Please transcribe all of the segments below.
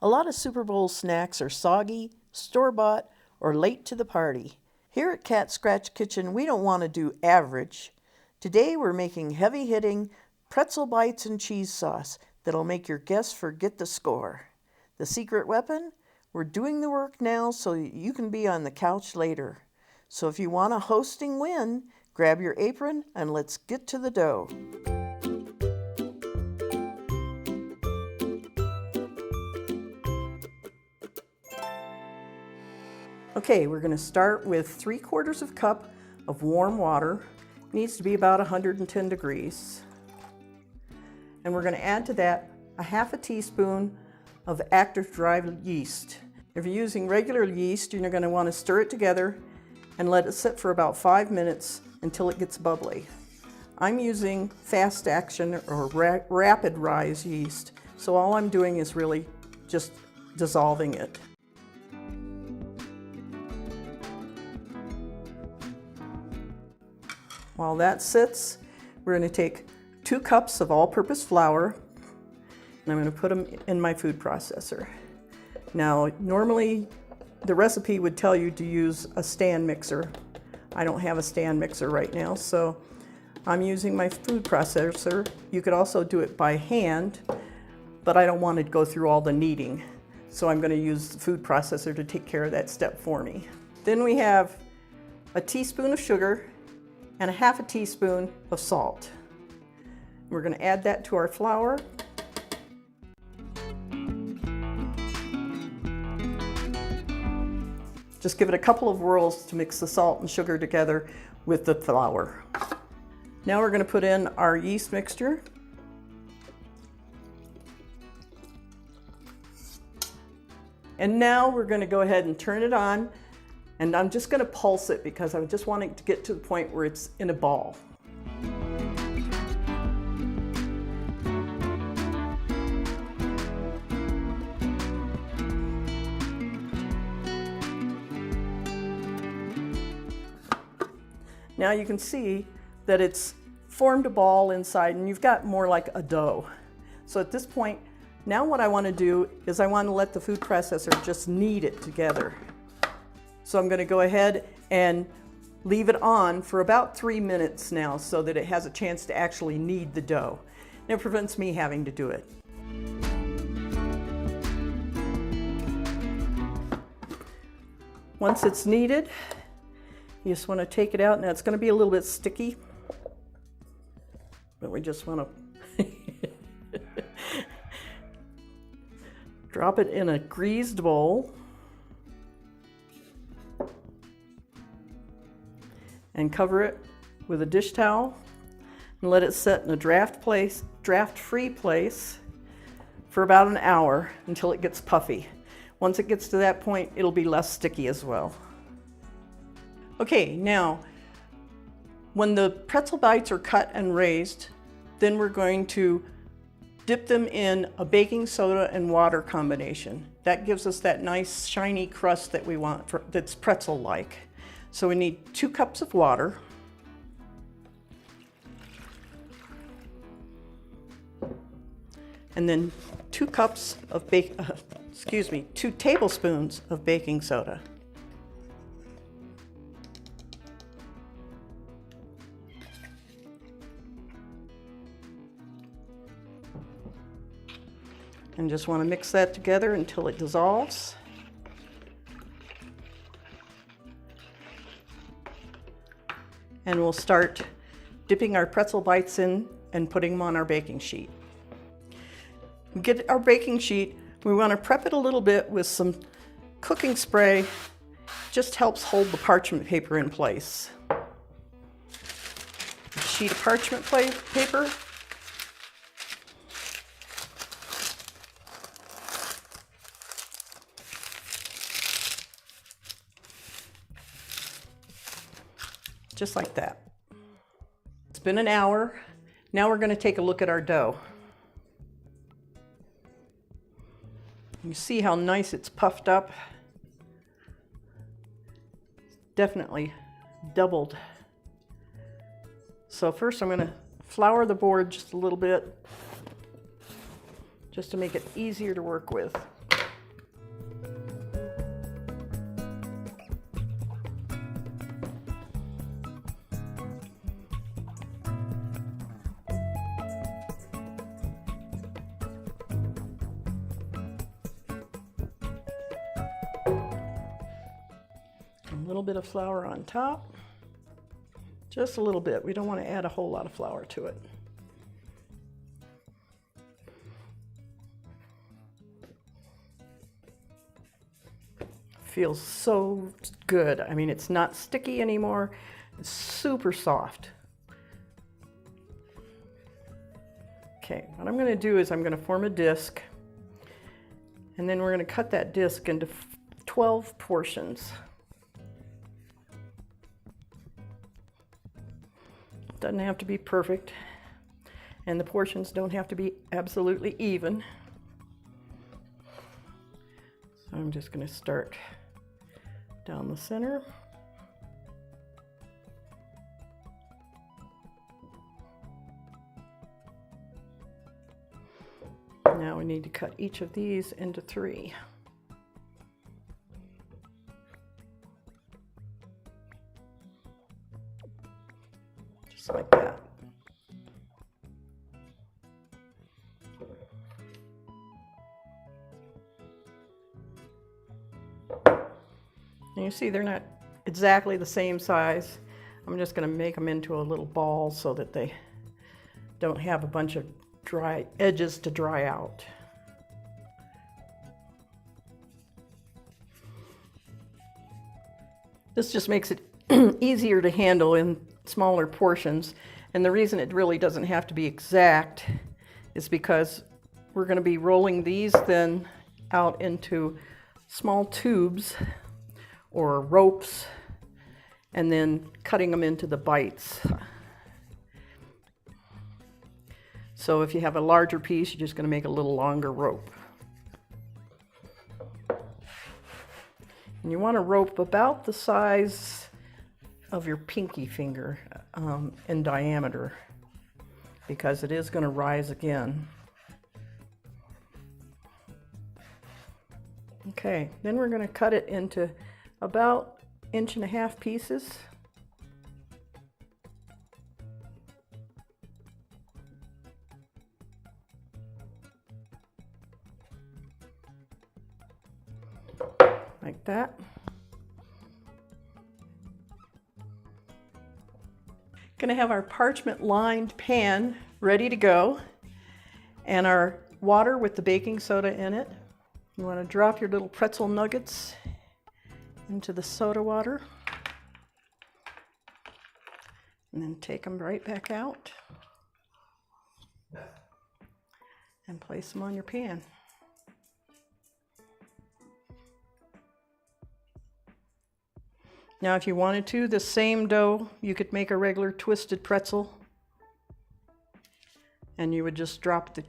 A lot of Super Bowl snacks are soggy, store-bought, or late to the party. Here at Cat Scratch Kitchen, we don't want to do average. Today we're making heavy-hitting pretzel bites and cheese sauce that'll make your guests forget the score. The secret weapon? We're doing the work now so you can be on the couch later. So if you want a hosting win, grab your apron and let's get to the dough. Okay, we're going to start with 3/4 cup of warm water. It needs to be about 110 degrees. And we're going to add to that a 1/2 teaspoon of Active Dry Yeast. If you're using regular yeast, you're going to want to stir it together and let it sit for about 5 minutes until it gets bubbly. I'm using fast action or rapid rise yeast, so all I'm doing is really just dissolving it. While that sits, we're going to take 2 cups of all-purpose flour, and I'm going to put them in my food processor. Now, normally the recipe would tell you to use a stand mixer. I don't have a stand mixer right now, so I'm using my food processor. You could also do it by hand, but I don't want to go through all the kneading, so I'm going to use the food processor to take care of that step for me. Then we have a teaspoon of sugar and a 1/2 teaspoon of salt. We're going to add that to our flour. Just give it a couple of whirls to mix the salt and sugar together with the flour. Now we're going to put in our yeast mixture. And now we're going to go ahead and turn it on. And I'm just going to pulse it because I just want it to get to the point where it's in a ball. Now you can see that it's formed a ball inside and you've got more like a dough. So at this point, now what I want to do is I want to let the food processor just knead it together. So I'm going to go ahead and leave it on for about 3 minutes now so that it has a chance to actually knead the dough. And it prevents me having to do it. Once it's kneaded, you just want to take it out. Now it's going to be a little bit sticky, but we just want to drop it in a greased bowl. And cover it with a dish towel and let it set in a draft-free place for about an hour until it gets puffy. Once it gets to that point, it'll be less sticky as well. Okay, now when the pretzel bites are cut and raised, then we're going to dip them in a baking soda and water combination. That gives us that nice shiny crust that we want that's pretzel-like. So we need 2 cups of water, and then 2 tablespoons of baking soda. And just want to mix that together until it dissolves. And we'll start dipping our pretzel bites in and putting them on our baking sheet. We get our baking sheet, we want to prep it a little bit with some cooking spray. Just helps hold the parchment paper in place. A sheet of parchment paper. Just like that. It's been an hour. Now we're going to take a look at our dough. You see how nice it's puffed up? Definitely doubled. So first I'm going to flour the board just a little bit, just to make it easier to work with. little bit of flour on top. Just a little bit. We don't want to add a whole lot of flour to it. Feels so good. I mean, it's not sticky anymore. It's super soft. Okay, what I'm going to do is I'm going to form a disc, and then we're going to cut that disc into 12 portions. Doesn't have to be perfect, and the portions don't have to be absolutely even. So I'm just going to start down the center. Now we need to cut each of these into 3. Just like that. And you see they're not exactly the same size. I'm just going to make them into a little ball so that they don't have a bunch of dry edges to dry out. This just makes it easier to handle in smaller portions, and the reason it really doesn't have to be exact is because we're going to be rolling these then out into small tubes or ropes and then cutting them into the bites. So if you have a larger piece, you're just going to make a little longer rope. And you want a rope about the size of your pinky finger in diameter, because it is going to rise again. Okay, then we're going to cut it into about 1.5 inch pieces. Like that. Going to have our parchment lined pan ready to go, and our water with the baking soda in it. You want to drop your little pretzel nuggets into the soda water and then take them right back out and place them on your pan. Now, if you wanted to, the same dough, you could make a regular twisted pretzel, and you would just drop the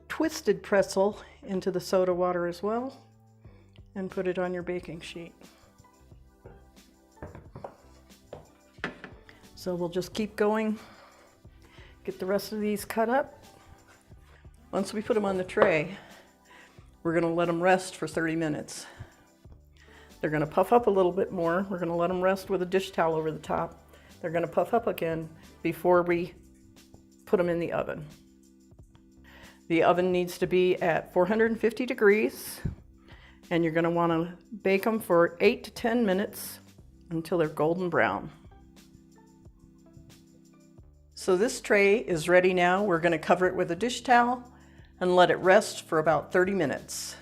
twisted pretzel into the soda water as well and put it on your baking sheet. So we'll just keep going, get the rest of these cut up. Once we put them on the tray, we're going to let them rest for 30 minutes. They're going to puff up a little bit more. We're going to let them rest with a dish towel over the top. They're going to puff up again before we put them in the oven. The oven needs to be at 450 degrees, and you're going to want to bake them for 8 to 10 minutes until they're golden brown. So this tray is ready now. We're going to cover it with a dish towel and let it rest for about 30 minutes.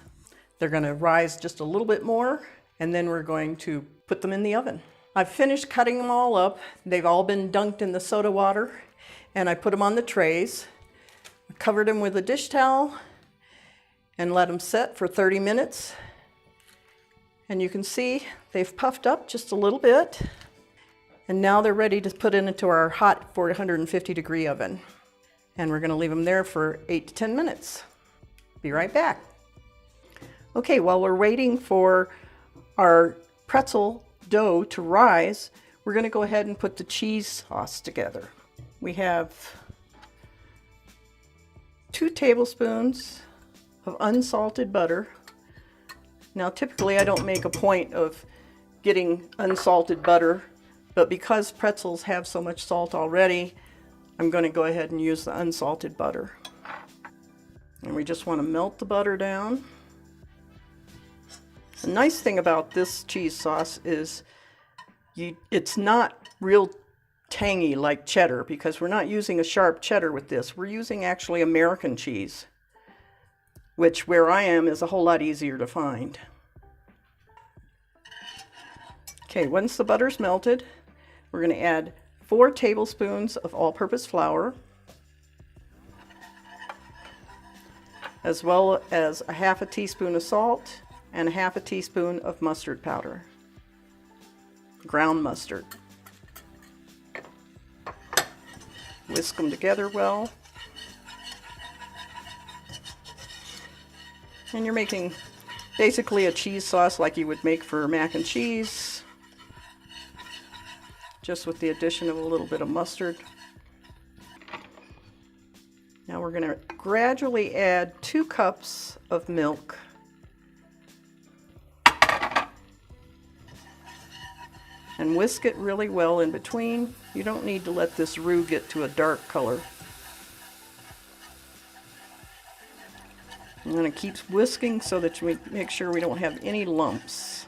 They're going to rise just a little bit more, and then we're going to put them in the oven. I've finished cutting them all up. They've all been dunked in the soda water, and I put them on the trays. I covered them with a dish towel and let them set for 30 minutes. And you can see they've puffed up just a little bit. And now they're ready to put into our hot 450 degree oven. And we're going to leave them there for 8 to 10 minutes. Be right back. Okay, while we're waiting for our pretzel dough to rise, we're going to go ahead and put the cheese sauce together. We have 2 tablespoons of unsalted butter. Now typically I don't make a point of getting unsalted butter, but because pretzels have so much salt already, I'm going to go ahead and use the unsalted butter. And we just want to melt the butter down. The nice thing about this cheese sauce is It's not real tangy like cheddar because we're not using a sharp cheddar with this. We're using actually American cheese, which where I am is a whole lot easier to find. Okay, once the butter's melted, we're going to add 4 tablespoons of all-purpose flour, as well as a half a teaspoon of salt and a half a teaspoon of mustard powder, ground mustard. Whisk them together well. And you're making basically a cheese sauce like you would make for mac and cheese, just with the addition of a little bit of mustard. Now we're going to gradually add 2 cups of milk. And whisk it really well in between. You don't need to let this roux get to a dark color. I'm going to keep whisking so that you make sure we don't have any lumps.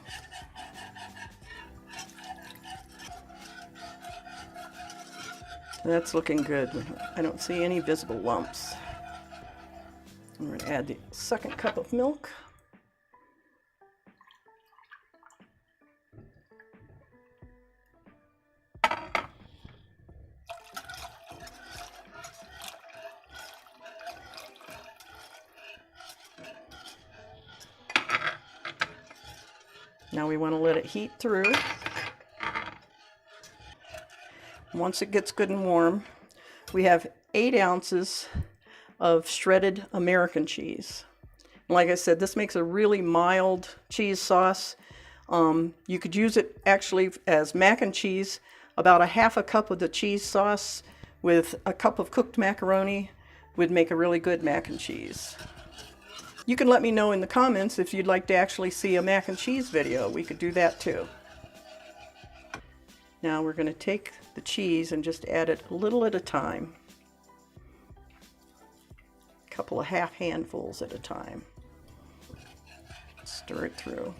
That's looking good. I don't see any visible lumps. I'm going to add the 2nd cup of milk. Now we want to let it heat through. Once it gets good and warm, we have 8 ounces of shredded American cheese. Like I said, this makes a really mild cheese sauce. You could use it actually as mac and cheese. About a half a cup of the cheese sauce with a cup of cooked macaroni would make a really good mac and cheese. You can let me know in the comments if you'd like to actually see a mac and cheese video. We could do that too. Now we're going to take the cheese and just add it a little at a time. A couple of half handfuls at a time. Stir it through.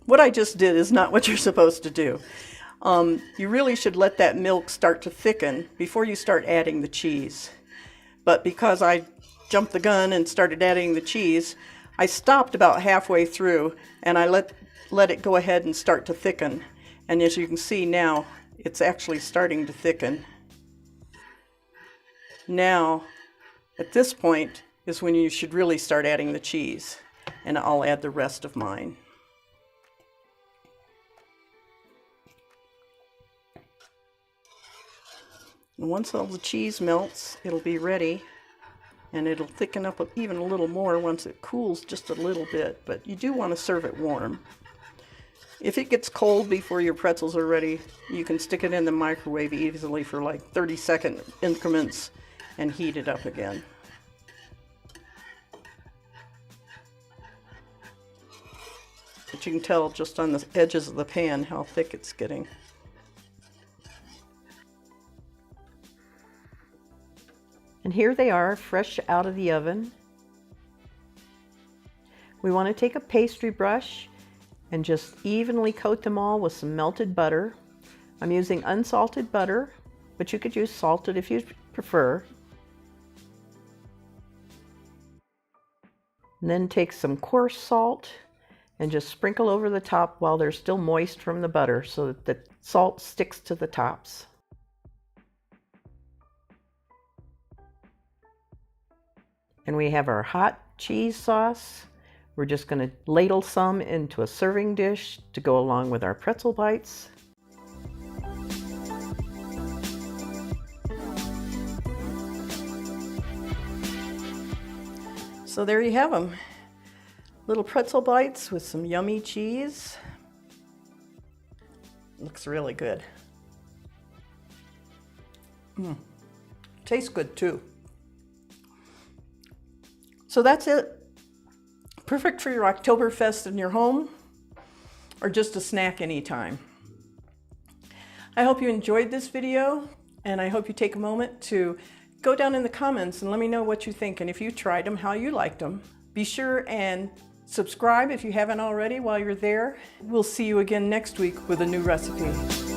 What I just did is not what you're supposed to do. You really should let that milk start to thicken before you start adding the cheese. But because I jumped the gun and started adding the cheese, I stopped about halfway through and I let it go ahead and start to thicken. And as you can see now, it's actually starting to thicken. Now, at this point is when you should really start adding the cheese, and I'll add the rest of mine. And once all the cheese melts, it'll be ready. And it'll thicken up even a little more once it cools just a little bit, but you do want to serve it warm. If it gets cold before your pretzels are ready, you can stick it in the microwave easily for like 30-second increments and heat it up again. But you can tell just on the edges of the pan how thick it's getting. And here they are, fresh out of the oven. We want to take a pastry brush and just evenly coat them all with some melted butter. I'm using unsalted butter, but you could use salted if you prefer. And then take some coarse salt and just sprinkle over the top while they're still moist from the butter so that the salt sticks to the tops. And we have our hot cheese sauce. We're just going to ladle some into a serving dish to go along with our pretzel bites. So there you have them. Little pretzel bites with some yummy cheese. Looks really good. Tastes good too. So that's it. Perfect for your Oktoberfest in your home or just a snack anytime. I hope you enjoyed this video, and I hope you take a moment to go down in the comments and let me know what you think and if you tried them, how you liked them. Be sure and Subscribe if you haven't already while you're there. We'll see you again next week with a new recipe.